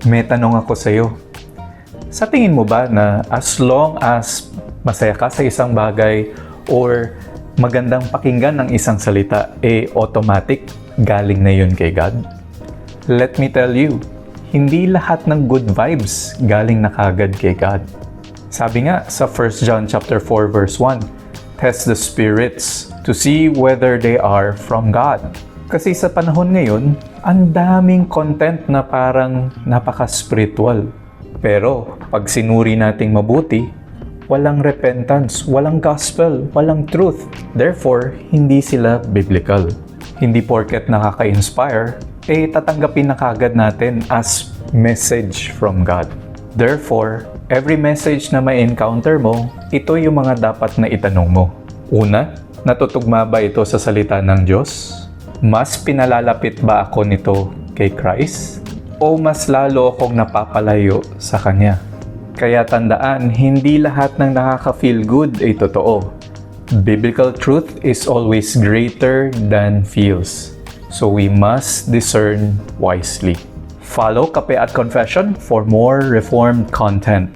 May tanong ako sa'yo. Sa tingin mo ba na as long as masaya ka sa isang bagay or magandang pakinggan ng isang salita, automatic galing na yun kay God? Let me tell you, hindi lahat ng good vibes galing na kagad kay God. Sabi nga sa 1 John chapter 4 verse 1, test the spirits to see whether they are from God. Kasi sa panahon ngayon, ang daming content na parang napaka-spiritual. Pero pag sinuri nating mabuti, walang repentance, walang gospel, walang truth. Therefore, hindi sila biblical. Hindi porket nakaka-inspire, tatanggapin na kagad natin as message from God. Therefore, every message na may encounter mo, ito yung mga dapat na itanong mo. Una, natutugma ba ito sa salita ng Diyos? Mas pinalalapit ba ako nito kay Christ? O mas lalo akong napapalayo sa Kanya? Kaya tandaan, hindi lahat ng nakaka-feel good ay totoo. Biblical truth is always greater than feels. So we must discern wisely. Follow Kape at Confession for more Reformed content.